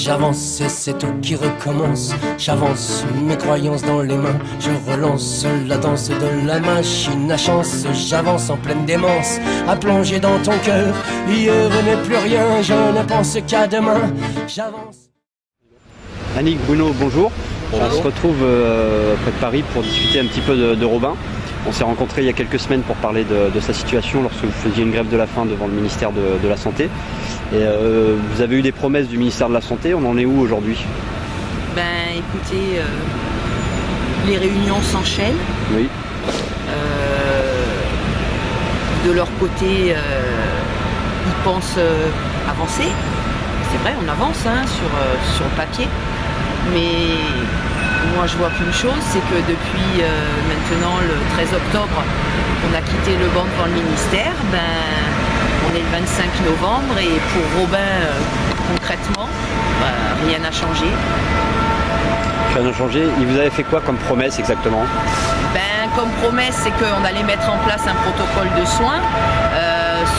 j'avance et c'est tout qui recommence. J'avance, mes croyances dans les mains. Je relance la danse de la machine à chance. J'avance en pleine démence, à plonger dans ton cœur. Hier n'est plus rien, je ne pense qu'à demain. J'avance. Annick, Bruno, bonjour. On se retrouve près de Paris pour discuter un petit peu de Robin. On s'est rencontrés il y a quelques semaines pour parler de sa situation lorsque vous faisiez une grève de la faim devant le ministère de la Santé. Et vous avez eu des promesses du ministère de la Santé, on en est où aujourd'hui? Ben écoutez, les réunions s'enchaînent. Oui. De leur côté, ils pensent avancer. C'est vrai, on avance sur le papier. Mais moi je vois qu'une chose, c'est que depuis maintenant le 13 octobre, on a quitté le banc devant le ministère, on est le 25 novembre et pour Robin concrètement, rien n'a changé. Rien n'a changé. Il vous avait fait quoi comme promesse exactement? Comme promesse, c'est qu'on allait mettre en place un protocole de soins.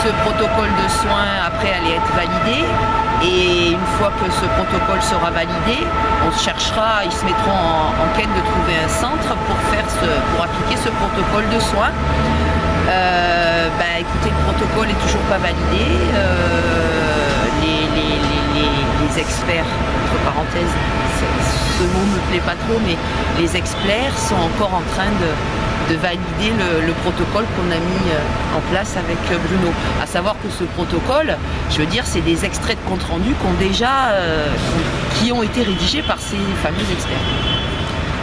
Ce protocole de soins après allait être validé. Et une fois que ce protocole sera validé, on cherchera, ils se mettront en quête de trouver un centre pour appliquer ce protocole de soins. Écoutez, le protocole n'est toujours pas validé. Les experts, entre parenthèses, ce mot ne me plaît pas trop, mais les experts sont encore en train de valider le protocole qu'on a mis en place avec Bruno. À savoir que ce protocole, je veux dire, c'est des extraits de compte rendu qui ont été rédigés par ces fameux experts.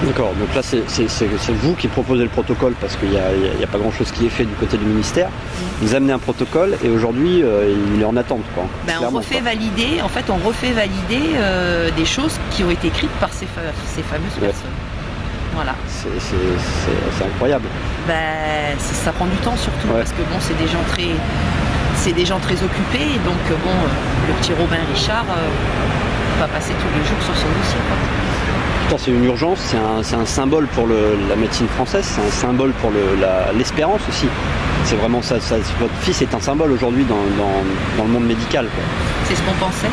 D'accord, donc là c'est vous qui proposez le protocole parce qu'il n'y a pas grand chose qui est fait du côté du ministère. Vous amenez un protocole et aujourd'hui il est en attente, quoi. On refait valider des choses qui ont été écrites par ces fameuses personnes. Voilà. C'est incroyable. Ça prend du temps surtout parce que bon, c'est des gens très occupés et donc le petit Robin Richard va passer tous les jours sur son dossier, quoi. C'est une urgence, c'est un symbole pour la médecine française, c'est un symbole pour l'espérance aussi. C'est vraiment ça, votre fils est un symbole aujourd'hui dans le monde médical, quoi. C'est ce qu'on pensait.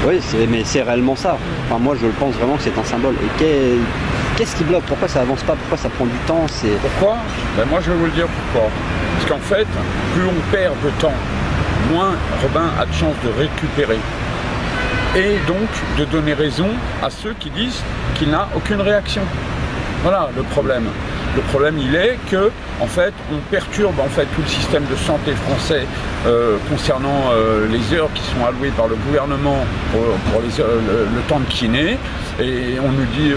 Oui, mais c'est réellement ça. Enfin, moi je pense vraiment que c'est un symbole. Et qu'est-ce qui bloque? Pourquoi ça avance pas? Pourquoi ça prend du temps? Pourquoi? Moi je vais vous le dire pourquoi. Parce qu'en fait, plus on perd de temps, moins Robin a de chances de récupérer. Et donc de donner raison à ceux qui disent qu'il n'a aucune réaction. Voilà le problème. Le problème il est que en fait on perturbe tout le système de santé français concernant les heures qui sont allouées par le gouvernement pour le temps de kiné. Et on nous dit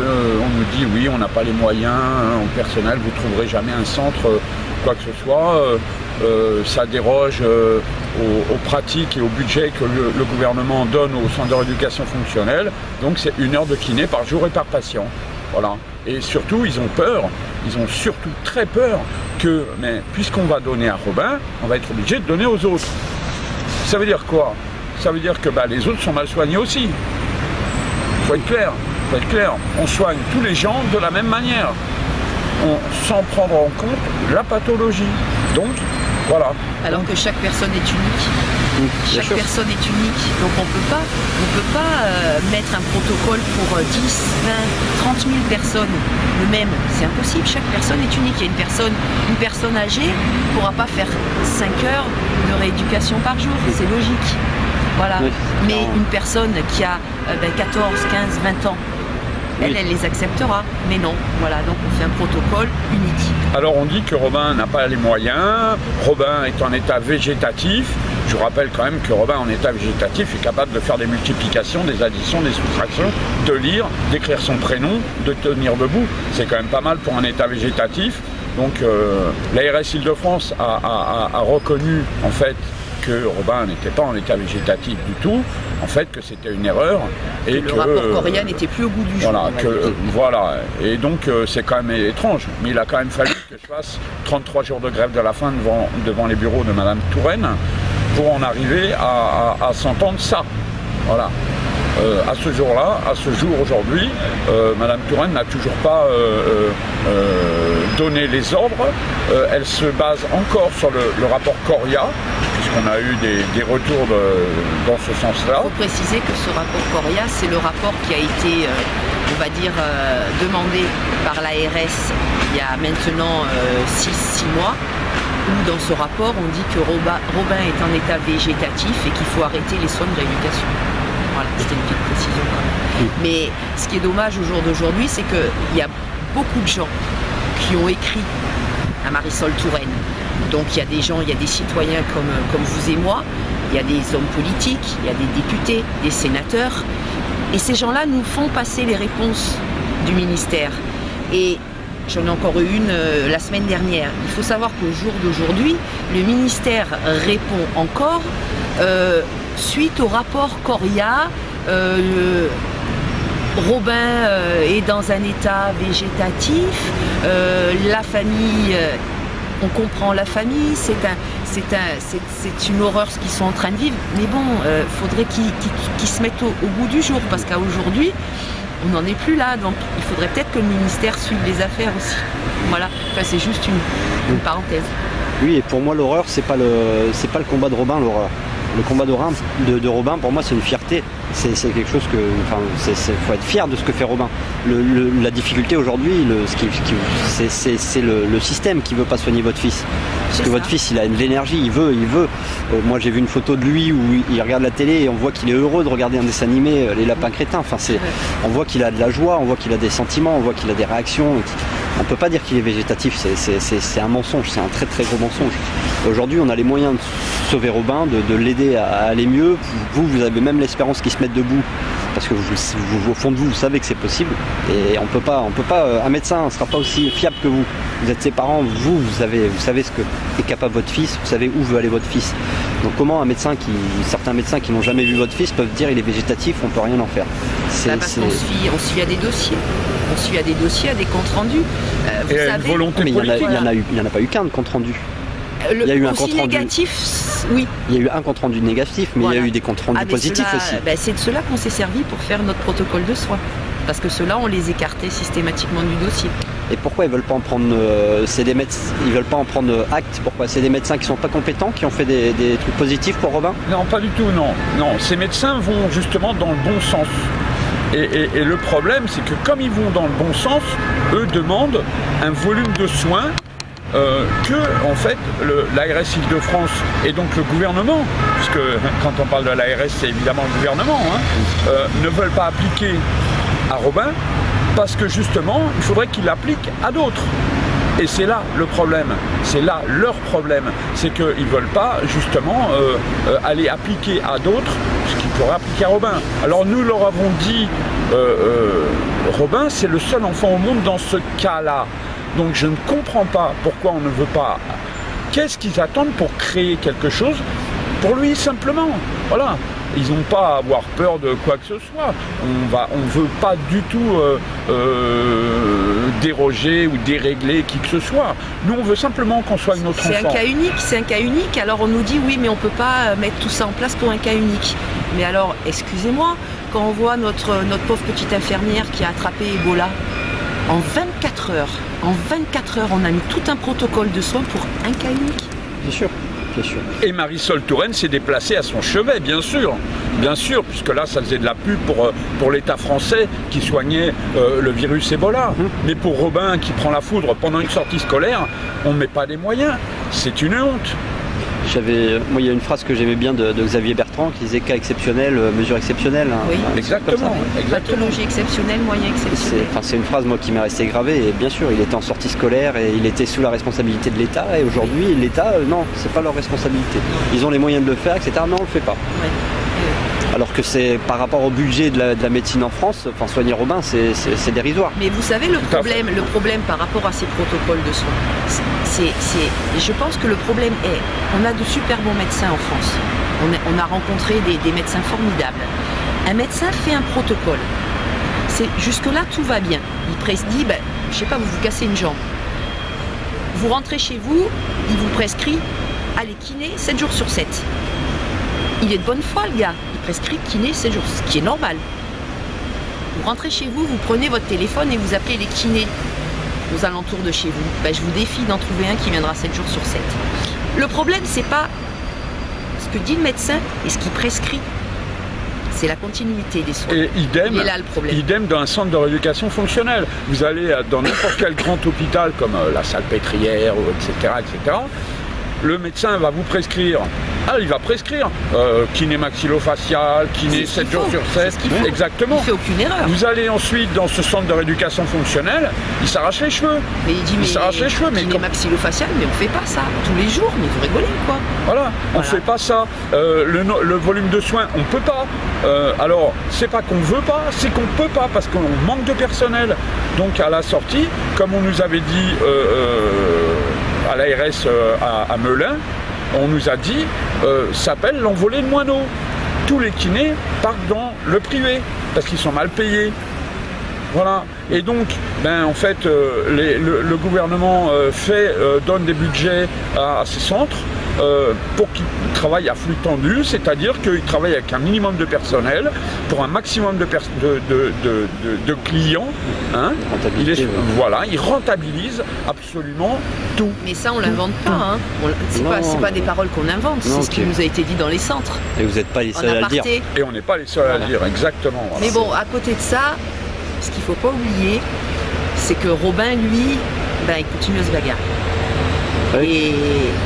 oui, on n'a pas les moyens en personnel, vous ne trouverez jamais un centre, quoi que ce soit. Ça déroge aux pratiques et au budget que le gouvernement donne au centre de rééducation fonctionnelle. Donc c'est 1 heure de kiné par jour et par patient. Voilà. Et surtout, ils ont peur, ils ont surtout très peur que, puisqu'on va donner à Robin, on va être obligé de donner aux autres. Ça veut dire quoi? Ça veut dire que les autres sont mal soignés aussi. Il faut être clair. On soigne tous les gens de la même manière, sans prendre en compte la pathologie. Donc, voilà. Alors que chaque personne est unique. Chaque personne est unique. Donc on peut pas mettre un protocole pour 10, 20, 30 000 personnes le même. C'est impossible. Chaque personne est unique. Il y a une personne âgée ne pourra pas faire 5 heures de rééducation par jour. C'est logique. Voilà. Oui. Mais une personne qui a 14, 15, 20 ans, elle les acceptera, mais non. Voilà, donc on fait un protocole unique. Alors on dit que Robin n'a pas les moyens, Robin est en état végétatif. Je vous rappelle quand même que Robin en état végétatif est capable de faire des multiplications, des additions, des soustractions, de lire, d'écrire son prénom, de tenir debout. C'est quand même pas mal pour un état végétatif. Donc l'ARS Île-de-France a reconnu en fait que Robin n'était pas en état végétatif du tout, en fait que c'était une erreur. Et le rapport Coria n'était plus au goût du jour. Voilà, et donc c'est quand même étrange, mais il a quand même fallu que je fasse 33 jours de grève de la faim devant les bureaux de Madame Touraine pour en arriver à s'entendre ça. Voilà. À ce jour-là, aujourd'hui, Madame Touraine n'a toujours pas donné les ordres. Elle se base encore sur le rapport Coria, puisqu'on a eu des retours dans ce sens-là. Il faut préciser que ce rapport Coria, c'est le rapport qui a été, on va dire, demandé par l'ARS il y a maintenant 6 mois, où dans ce rapport on dit que Robin est en état végétatif et qu'il faut arrêter les soins de rééducation. Voilà, c'était une petite précision quand même. Mais ce qui est dommage au jour d'aujourd'hui, c'est qu'il y a beaucoup de gens qui ont écrit à Marisol Touraine. Donc il y a des gens, il y a des citoyens comme vous et moi, il y a des hommes politiques, il y a des députés, des sénateurs. Et ces gens-là nous font passer les réponses du ministère. Et j'en ai encore eu une la semaine dernière. Il faut savoir qu'au jour d'aujourd'hui, le ministère répond encore suite au rapport Coria. Robin est dans un état végétatif, la famille, on comprend la famille, c'est une horreur ce qu'ils sont en train de vivre, mais bon, faudrait qu'ils se mettent au bout du jour, parce qu'à aujourd'hui, on n'en est plus là, donc il faudrait peut-être que le ministère suive les affaires aussi. Voilà, enfin, c'est juste une parenthèse. Oui, et pour moi l'horreur, c'est pas le combat de Robin, l'horreur. Le combat de Robin, pour moi, c'est une fierté. C'est quelque chose que, enfin, faut être fier de ce que fait Robin. La difficulté aujourd'hui, c'est le système qui veut pas soigner votre fils. Parce que votre fils, il a de l'énergie, il veut. Moi, j'ai vu une photo de lui où il regarde la télé et on voit qu'il est heureux de regarder un dessin animé, Les Lapins Crétins. Enfin, on voit qu'il a de la joie, on voit qu'il a des sentiments, on voit qu'il a des réactions. On peut pas dire qu'il est végétatif. C'est un mensonge, c'est un très très gros mensonge. Aujourd'hui, on a les moyens de sauver Robin, de l'aider à aller mieux. Vous avez même l'espérance qu'il se mette debout, parce que au fond de vous, vous savez que c'est possible. Et on peut pas. Un médecin ne sera pas aussi fiable que vous. Vous êtes ses parents, vous savez ce que est capable votre fils, vous savez où veut aller votre fils. Donc comment certains médecins qui n'ont jamais vu votre fils peuvent dire il est végétatif, on peut rien en faire. Parce qu'on suit à des dossiers. On suit à des dossiers, à des comptes rendus. Vous savez, une volonté politique. Il n'y en a pas eu qu'un de compte rendu. Il y a eu un compte rendu négatif, oui. Il y a eu un compte rendu négatif, mais il y a eu des comptes rendus positifs aussi. C'est de cela qu'on s'est servi pour faire notre protocole de soins. Parce que ceux-là, on les écartait systématiquement du dossier. Et pourquoi ils veulent pas en prendre ils veulent pas en prendre acte? Pourquoi? C'est des médecins qui sont pas compétents, qui ont fait des trucs positifs pour Robin? Non, pas du tout, non. Non, ces médecins vont justement dans le bon sens. Et le problème, c'est que comme ils vont dans le bon sens, eux demandent un volume de soins que, en fait, l'ARS Île-de-France et donc le gouvernement, puisque quand on parle de l'ARS, c'est évidemment le gouvernement, ne veulent pas appliquer à Robin, parce que justement, il faudrait qu'il l'applique à d'autres. Et c'est là le problème, c'est là leur problème, c'est qu'ils ne veulent pas justement aller appliquer à d'autres ce qu'ils pourraient appliquer à Robin. Alors nous leur avons dit, Robin c'est le seul enfant au monde dans ce cas-là. Donc je ne comprends pas pourquoi on ne veut pas. Qu'est-ce qu'ils attendent pour créer quelque chose pour lui simplement? Voilà. Ils n'ont pas à avoir peur de quoi que ce soit. On ne veut pas du tout déroger ou dérégler qui que ce soit. Nous, on veut simplement qu'on soigne notre enfant. C'est un cas unique. Alors on nous dit oui, mais on ne peut pas mettre tout ça en place pour un cas unique. Mais alors, excusez-moi, quand on voit notre pauvre petite infirmière qui a attrapé Ebola, en 24 heures, on a mis tout un protocole de soins pour un cas unique. Bien sûr. Et Marisol Touraine s'est déplacée à son chevet, bien sûr, puisque là, ça faisait de la pub pour l'État français qui soignait le virus Ebola. Mais pour Robin qui prend la foudre pendant une sortie scolaire, on ne met pas les moyens. C'est une honte. Moi, il y a une phrase que j'aimais bien de Xavier Bertrand qui disait cas exceptionnel, mesure exceptionnelle. Oui, exactement. Pathologie exceptionnelle, moyen exceptionnel. C'est une phrase moi qui m'est restée gravée. Et bien sûr, il était en sortie scolaire et il était sous la responsabilité de l'État. Et aujourd'hui, l'État, non, c'est pas leur responsabilité. Ils ont les moyens de le faire, etc. Non, on le fait pas. Ouais. Alors que c'est par rapport au budget de la médecine en France, enfin soigner Robin, c'est dérisoire. Mais vous savez, le problème par rapport à ces protocoles de soins, je pense que le problème est, on a de super bons médecins en France. On a rencontré des médecins formidables. Un médecin fait un protocole. Jusque-là, tout va bien. Il dit, je sais pas, vous vous cassez une jambe. Vous rentrez chez vous, il vous prescrit, allez kiné 7 jours sur 7. Il est de bonne foi, le gars. Il prescrit kiné 7 jours, ce qui est normal. Vous rentrez chez vous, vous prenez votre téléphone et vous appelez les kinés aux alentours de chez vous. Je vous défie d'en trouver un qui viendra 7 jours sur 7. Le problème, c'est pas ce que dit le médecin et ce qu'il prescrit. C'est la continuité des soins. Et idem, il est là le problème. Idem dans un centre de rééducation fonctionnelle. Vous allez dans n'importe quel grand hôpital comme la Salpêtrière, etc., etc. Le médecin va vous prescrire. Ah, il va prescrire kiné maxillofacial, kiné 7 jours sur 7. Exactement. Il fait aucune erreur. Vous allez ensuite dans ce centre de rééducation fonctionnelle, il s'arrache les cheveux. Mais il dit, il s'arrache les cheveux. Kiné maxillofacial, mais on fait pas ça tous les jours, mais vous rigolez quoi. Voilà, on fait pas ça. Le volume de soins, on peut pas. Alors, c'est pas qu'on veut pas, c'est qu'on peut pas parce qu'on manque de personnel. Donc à la sortie, comme on nous avait dit à l'ARS à Melun, on nous a dit, s'appelle l'envolée de moineaux. Tous les kinés partent dans le privé, parce qu'ils sont mal payés. Voilà. Et donc, en fait, le gouvernement donne des budgets à ces centres pour qu'ils travaillent à flux tendu, c'est-à-dire qu'ils travaillent avec un minimum de personnel pour un maximum de clients. Hein. Voilà, ils rentabilisent absolument tout. Mais ça, on l'invente pas. Hein. C'est pas des paroles qu'on invente, c'est ce qui nous a été dit dans les centres. Et vous n'êtes pas les seuls à le dire. Et on n'est pas les seuls à le dire, exactement. Voilà. Mais bon, à côté de ça, ce qu'il ne faut pas oublier, c'est que Robin, lui, il continue à se bagarrer. Oui. Et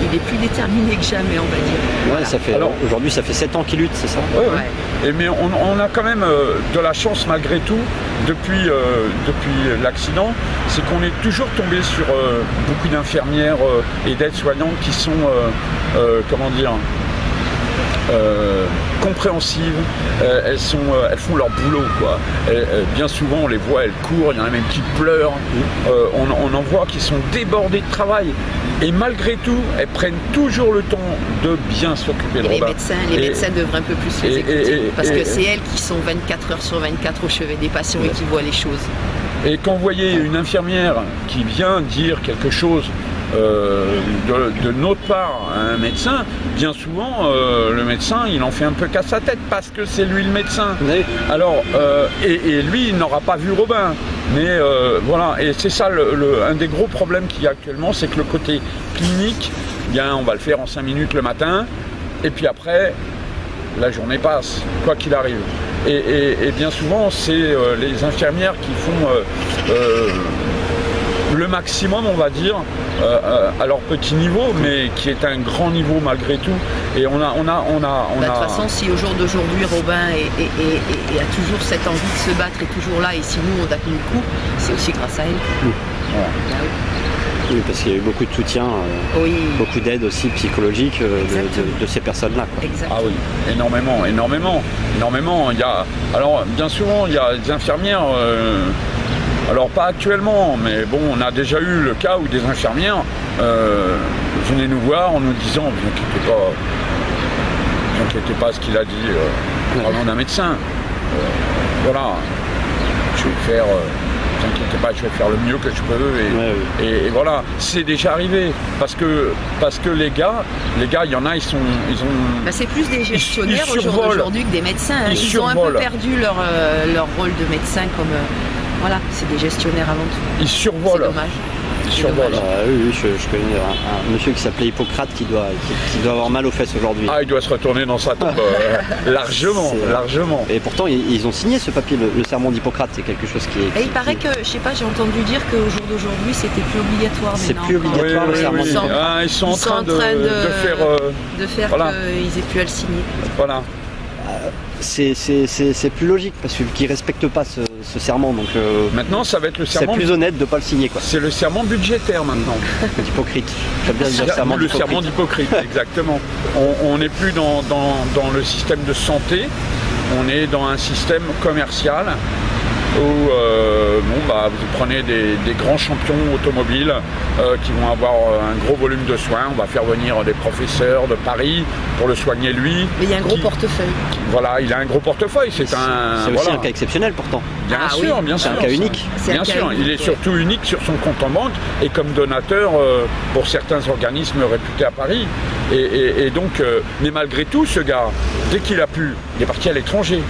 il est plus déterminé que jamais, on va dire. Ouais, voilà. Aujourd'hui, ça fait 7 ans qu'il lutte, c'est ça? Ouais. Mais on a quand même de la chance malgré tout, depuis l'accident, c'est qu'on est toujours tombé sur beaucoup d'infirmières et d'aides-soignantes qui sont, compréhensives, elles font leur boulot, quoi. Bien souvent on les voit, elles courent, il y en a même qui pleurent, on en voit qui sont débordés de travail et malgré tout elles prennent toujours le temps de bien s'occuper de Robin. Les médecins devraient un peu plus les écouter parce que c'est elles qui sont 24 heures sur 24 au chevet des patients et qui voient les choses. Et quand vous voyez une infirmière qui vient dire quelque chose de notre part à un médecin, bien souvent le médecin il en fait un peu qu'à sa tête parce que c'est lui le médecin. Oui. Alors et lui il n'aura pas vu Robin, mais voilà, et c'est ça un des gros problèmes qu'il y a actuellement, c'est que le côté clinique, on va le faire en 5 minutes le matin et puis après la journée passe, quoi qu'il arrive. Et bien souvent c'est les infirmières qui font le maximum, on va dire, à leur petit niveau, mais qui est un grand niveau malgré tout. Et on a. De toute façon, si au jour d'aujourd'hui Robin a toujours cette envie de se battre et toujours là, et si nous on a tenu le coup, c'est aussi grâce à elle. Voilà. Oui, parce qu'il y a eu beaucoup de soutien, beaucoup d'aide aussi psychologique de ces personnes-là. Ah oui, énormément. Alors bien souvent, il y a des infirmières. Alors pas actuellement, mais bon, on a déjà eu le cas où des infirmières venaient nous voir en nous disant, vous inquiétez pas ce qu'il a dit, parlant d'un médecin. Voilà, je vais faire, vous inquiétez pas, je vais faire le mieux que je peux. Et voilà, c'est déjà arrivé parce que les gars, il y en a, ils ont. C'est plus des gestionnaires aujourd'hui que des médecins. Hein. Ils ont un peu perdu leur rôle de médecin comme. Voilà, c'est des gestionnaires avant tout. Ils survolent. C'est dommage. Ils survolent. Oui, je connais un monsieur qui s'appelait Hippocrate qui doit avoir mal aux fesses aujourd'hui. Ah, il doit se retourner dans sa tombe largement. Et pourtant, ils ont signé ce papier, le serment d'Hippocrate, c'est quelque chose qui est... Et il paraît que, je sais pas, j'ai entendu dire qu'au jour d'aujourd'hui, c'était plus obligatoire. C'est plus obligatoire le serment d'Hippocrate. Ils sont en train de faire qu'ils aient pu le signer. Voilà. C'est plus logique parce qu'ils ne respectent pas ce serment, donc maintenant ça va être le serment. C'est plus honnête de ne pas le signer, quoi. C'est le serment budgétaire maintenant. D'Hypocrite. J'aime bien dire serment le serment d'Hypocrite, exactement. On n'est plus dans le système de santé, on est dans un système commercial où vous prenez des grands champions automobiles qui vont avoir un gros volume de soins. On va faire venir des professeurs de Paris pour le soigner lui. Mais il y a un gros portefeuille. Voilà, il a un gros portefeuille. C'est aussi un cas exceptionnel pourtant. Bien sûr. C'est un cas unique. Bien sûr, il est surtout unique sur son compte en banque et comme donateur pour certains organismes réputés à Paris. Et donc, mais malgré tout, ce gars, dès qu'il a pu, il est parti à l'étranger.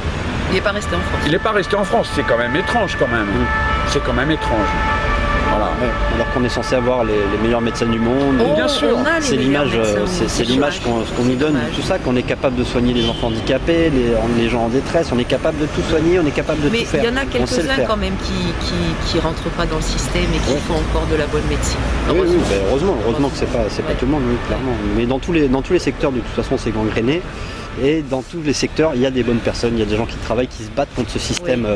Il n'est pas resté en France. Il n'est pas resté en France, c'est quand même étrange quand même. C'est quand même étrange. Voilà. Ouais, alors qu'on est censé avoir les meilleurs médecins du monde. Bien sûr. C'est l'image qu'on nous donne, tout ça, qu'on est capable de soigner les enfants handicapés, les gens en détresse, on est capable de tout soigner, on est capable de tout faire. Mais il y en a quelques-uns quand même qui rentrent pas dans le système et qui font encore de la bonne médecine. Heureusement que c'est pas tout le monde, oui, clairement. Mais dans tous les secteurs, de toute façon, c'est gangréné. Et dans tous les secteurs, il y a des bonnes personnes, il y a des gens qui travaillent, qui se battent contre ce système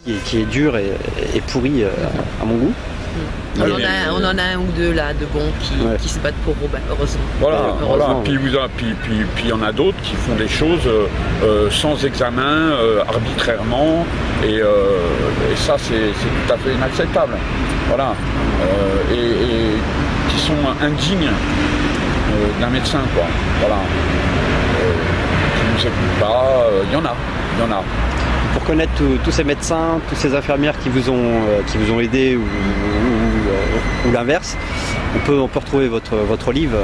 qui est dur et pourri à mon goût. On en a un ou deux là de bons qui se battent pour Robin, heureusement. Voilà. Puis il y en a d'autres qui font des choses sans examen, arbitrairement, et ça c'est tout à fait inacceptable. Voilà. Et qui sont indignes d'un médecin, quoi. Voilà. Qui ne nous écoutent pas, il y en a. Pour connaître tous ces médecins, toutes ces infirmières qui vous ont aidé ou l'inverse, on peut retrouver votre livre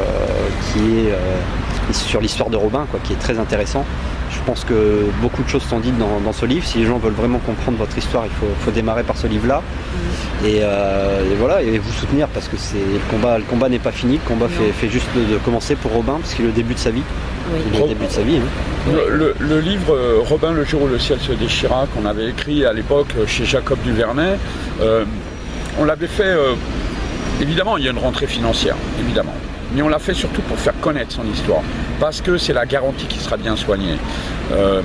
qui est sur l'histoire de Robin, quoi, qui est très intéressant. Je pense que beaucoup de choses sont dites dans ce livre. Si les gens veulent vraiment comprendre votre histoire, il faut démarrer par ce livre-là. Et voilà, et vous soutenir, parce que le combat n'est pas fini, le combat fait juste de commencer pour Robin, parce qu'il est le début de sa vie. Oui. Le début de sa vie. Hein. Le livre Robin, le jour où le ciel se déchira, qu'on avait écrit à l'époque chez Jacob Duvernay, on l'avait fait, évidemment il y a une rentrée financière, évidemment, mais on l'a fait surtout pour faire connaître son histoire, parce que c'est la garantie qu'il sera bien soigné.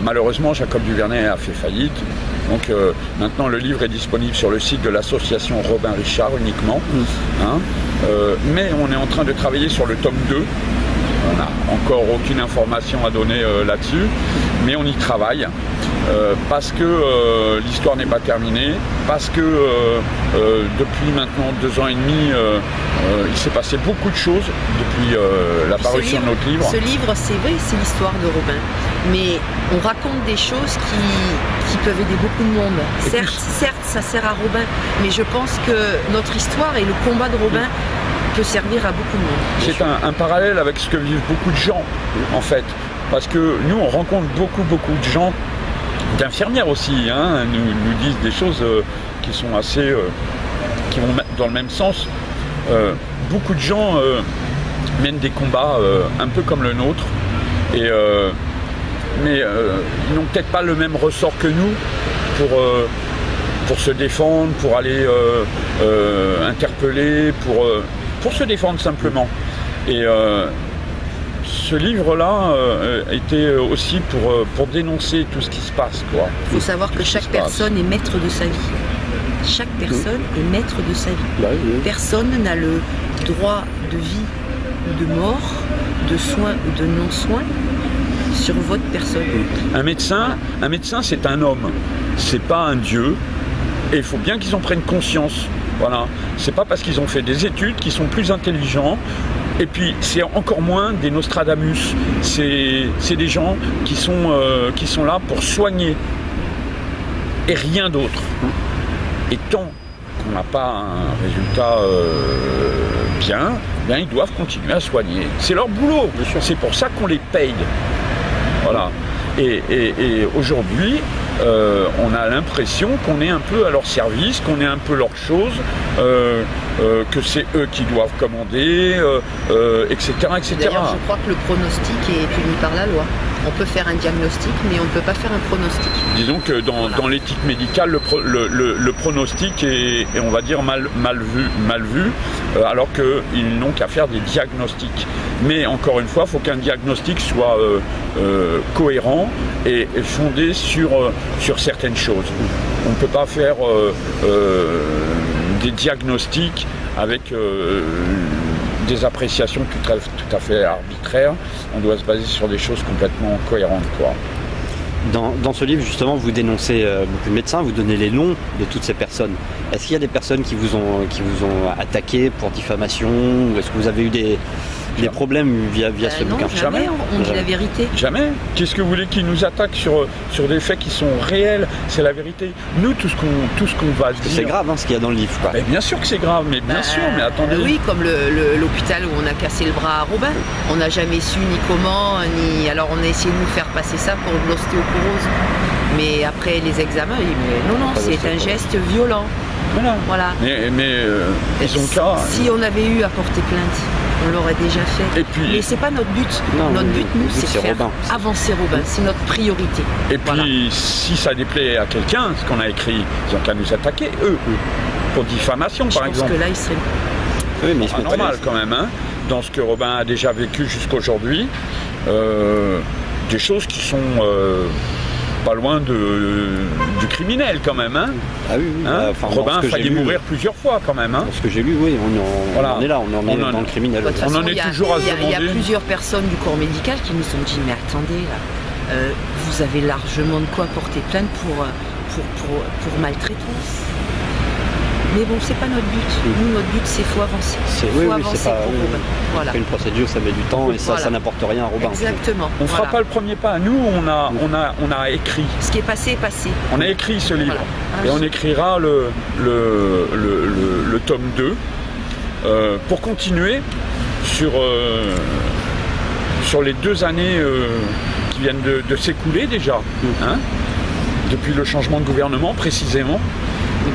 Malheureusement, Jacob Duvernay a fait faillite, donc maintenant le livre est disponible sur le site de l'association Robin Richard uniquement, hein, mais on est en train de travailler sur le tome 2. On n'a encore aucune information à donner là-dessus, mais on y travaille parce que l'histoire n'est pas terminée, parce que depuis maintenant 2 ans et demi, il s'est passé beaucoup de choses depuis la parution de notre livre. Ce livre, c'est vrai, c'est l'histoire de Robin, mais on raconte des choses qui peuvent aider beaucoup de monde. Certes, ça sert à Robin, mais je pense que notre histoire et le combat de Robin peut servir à beaucoup de monde. C'est un parallèle avec ce que vivent beaucoup de gens, en fait. Parce que nous, on rencontre beaucoup de gens, d'infirmières aussi, hein, nous disent des choses qui sont assez... qui vont dans le même sens. Beaucoup de gens mènent des combats un peu comme le nôtre, mais ils n'ont peut-être pas le même ressort que nous pour se défendre, pour aller interpeller, pour se défendre simplement. Et ce livre-là était aussi pour dénoncer tout ce qui se passe, quoi. Il faut savoir que chaque personne est maître de sa vie. Chaque personne est maître de sa vie. Personne n'a le droit de vie ou de mort, de soins ou de non-soins sur votre personne. Un médecin, c'est un homme, c'est pas un dieu. Et il faut bien qu'ils en prennent conscience. Voilà. C'est pas parce qu'ils ont fait des études qu'ils sont plus intelligents. Et puis c'est encore moins des Nostradamus. C'est des gens qui sont là pour soigner et rien d'autre. Et tant qu'on n'a pas un résultat bien, ils doivent continuer à soigner. C'est leur boulot. C'est pour ça qu'on les paye. Voilà. Et aujourd'hui, on a l'impression qu'on est un peu à leur service, qu'on est un peu leur chose, que c'est eux qui doivent commander, etc. D'ailleurs, je crois que le pronostic est puni par la loi. On peut faire un diagnostic, mais on ne peut pas faire un pronostic. Disons que dans l'éthique médicale, le pronostic est, on va dire, mal vu, alors qu'ils n'ont qu'à faire des diagnostics. Mais encore une fois, il faut qu'un diagnostic soit cohérent et fondé sur certaines choses. On ne peut pas faire des diagnostics avec des appréciations tout à fait arbitraires. On doit se baser sur des choses complètement cohérentes, quoi. Dans ce livre, justement, vous dénoncez beaucoup de médecins, vous donnez les noms de toutes ces personnes. Est-ce qu'il y a des personnes qui vous ont attaqué pour diffamation? Est-ce que vous avez eu des problèmes via ce bouquin? Jamais, on dit la vérité. Jamais. Qu'est-ce que vous voulez qu'ils nous attaquent sur des faits qui sont réels? C'est la vérité. Nous, tout ce qu'on va dire... C'est grave, hein, ce qu'il y a dans le livre, quoi. Mais bien sûr que c'est grave, mais bien sûr, mais attendez. Oui, comme l'hôpital où on a cassé le bras à Robin. On n'a jamais su ni comment, ni... Alors on a essayé de nous faire passer ça pour de l'ostéoporose. Mais après les examens, mais non, c'est un geste violent. Voilà. Mais ils ont qu'à... Si on avait eu à porter plainte, on l'aurait déjà fait. Et puis, mais c'est pas notre but. Notre but, nous, c'est de faire avancer Robin. C'est notre priorité. Et puis, si ça déplaît à quelqu'un, ce qu'on a écrit, ils ont qu'à nous attaquer, eux, pour diffamation, par exemple. Je pense que là, ils seraient... Oui, mais c'est normal quand même, hein, dans ce que Robin a déjà vécu jusqu'aujourd'hui, des choses qui sont pas loin du criminel quand même. Hein. Ah oui, hein, Robin a failli mourir plusieurs fois quand même. Hein. Pour ce que j'ai lu, oui, on en est là, on en est dans le criminel. On en est toujours à se demander. Il y a plusieurs personnes du corps médical qui nous ont dit, mais attendez, là, vous avez largement de quoi porter plainte pour maltraitance. Mais bon, c'est pas notre but. Nous, notre but, c'est faut avancer. Faut avancer pour Robin. Voilà. Une procédure, ça met du temps et ça n'apporte rien à Robin. Exactement. On ne fera pas le premier pas. Nous, on a écrit. Ce qui est passé est passé. On a écrit ce livre. Et on écrira le tome 2 pour continuer sur les 2 années qui viennent de s'écouler déjà. Hein, depuis le changement de gouvernement, précisément.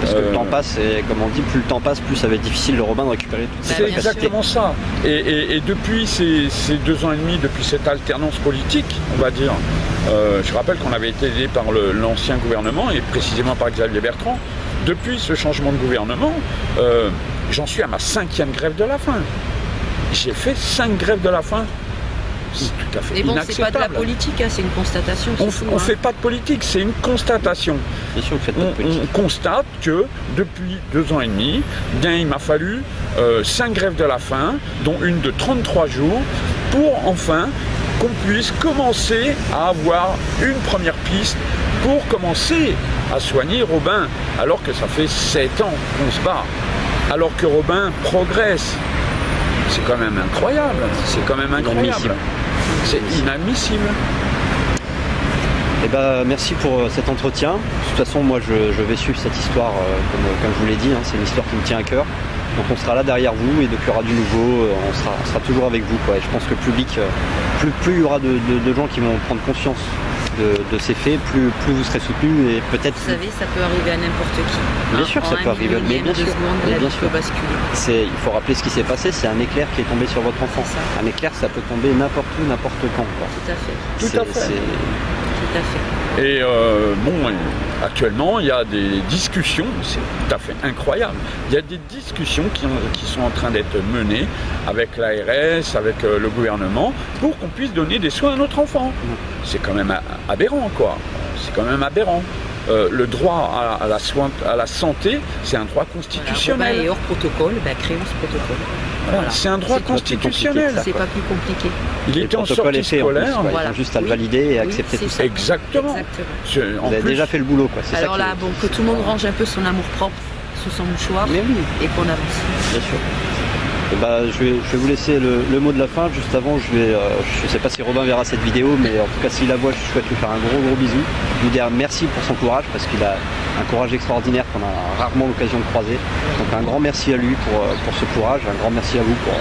Parce que le temps passe, et comme on dit, plus le temps passe, plus ça va être difficile de Robin de récupérer toutes ses capacités. C'est exactement ça. Et depuis ces 2 ans et demi, depuis cette alternance politique, on va dire, je rappelle qu'on avait été aidé par l'ancien gouvernement, et précisément par Xavier Bertrand. Depuis ce changement de gouvernement, j'en suis à ma 5e grève de la faim. J'ai fait 5 grèves de la faim. C'est tout à fait inacceptable. Mais bon, c'est pas de la politique, hein, c'est une constatation. On ne fait pas de politique, c'est une constatation. Bien sûr, vous faites pas de politique. On constate que depuis 2 ans et demi, il m'a fallu 5 grèves de la faim, dont une de 33 jours, pour enfin qu'on puisse commencer à avoir une première piste pour commencer à soigner Robin, alors que ça fait 7 ans qu'on se bat, alors que Robin progresse. C'est quand même incroyable, c'est quand même incroyable. C'est inadmissible. Eh ben, merci pour cet entretien. De toute façon, moi, je vais suivre cette histoire, comme je vous l'ai dit, hein, c'est une histoire qui me tient à cœur. Donc on sera là derrière vous, et dès qu'il y aura du nouveau, on sera toujours avec vous, quoi. Et je pense que le public, plus il y aura de gens qui vont prendre conscience de ces faits, plus vous serez soutenu, et peut-être... Vous savez, ça peut arriver à n'importe qui. Bien sûr, ça peut arriver, mais bien sûr. La vie peut basculer. Il faut rappeler ce qui s'est passé, c'est un éclair qui est tombé sur votre enfant. Un éclair, ça peut tomber n'importe où, n'importe quand. Quoi. Tout à fait. Tout à fait. Tout à fait. Et bon, actuellement, il y a des discussions, c'est tout à fait incroyable. Il y a des discussions qui sont en train d'être menées avec l'ARS, avec le gouvernement, pour qu'on puisse donner des soins à notre enfant. C'est quand même aberrant, quoi. C'est quand même aberrant. Le droit à la santé, c'est un droit constitutionnel. Voilà, et hors protocole, créons ce protocole. Voilà. C'est un droit constitutionnel. C'est pas plus compliqué. Il était en sortie scolaire. Voilà. Juste à le valider et accepter tout ça. Exactement. Vous avez déjà fait le boulot, quoi. Alors là, bon, que tout le monde range un peu son amour propre sous son mouchoir et qu'on avance. Bien sûr. Et je vais vous laisser le mot de la fin. Juste avant, je sais pas si Robin verra cette vidéo, mais en tout cas s'il la voit, je souhaite lui faire un gros bisou. Lui dire merci pour son courage, parce qu'il a un courage extraordinaire qu'on a rarement l'occasion de croiser. Donc un grand merci à lui pour ce courage, un grand merci à vous pour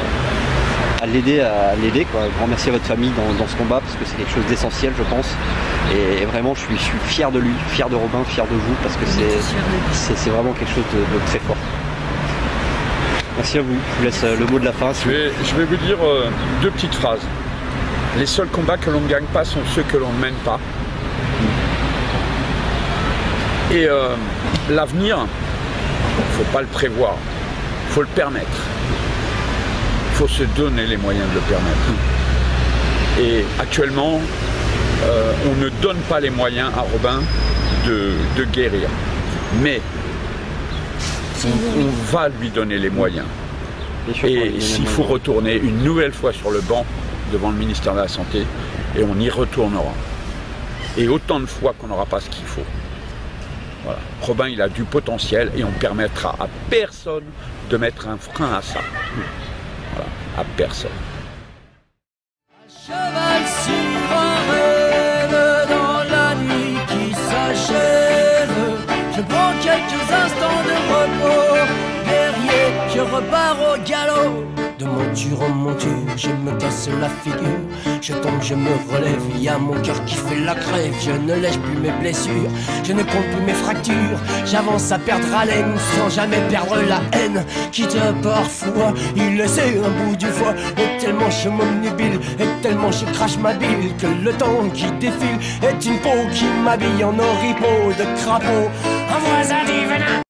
l'aider, quoi. Un grand merci à votre famille dans ce combat, parce que c'est quelque chose d'essentiel, je pense. Et vraiment, je suis fier de lui, fier de Robin, fier de vous, parce que c'est vraiment quelque chose de très fort. Merci à vous. Je vous laisse le mot de la fin. Je vais vous dire 2 petites phrases. Les seuls combats que l'on ne gagne pas sont ceux que l'on ne mène pas. Et l'avenir, il ne faut pas le prévoir, il faut le permettre. Il faut se donner les moyens de le permettre. Et actuellement, on ne donne pas les moyens à Robin de guérir. Mais on va lui donner les moyens. Et s'il faut retourner une nouvelle fois sur le banc devant le ministère de la Santé, et on y retournera. Et autant de fois qu'on n'aura pas ce qu'il faut. Voilà. Robin, il a du potentiel, et on ne permettra à personne de mettre un frein à ça. Voilà, à personne. Cheval sur un rêve dans la nuit qui s'achève. Je prends quelques instants de repos, guerrier, je repars au galop. De monture en monture, je me casse la figure. Je tombe, je me relève, y a mon cœur qui fait la crève. Je ne lèche plus mes blessures, je ne compte plus mes fractures. J'avance à perdre haleine, sans jamais perdre la haine. Quitte parfois, il laisse un bout du foie. Et tellement je m'omnibile, et tellement je crache ma bile, que le temps qui défile est une peau qui m'habille en oripeau de crapaud. Un voisin dit venin,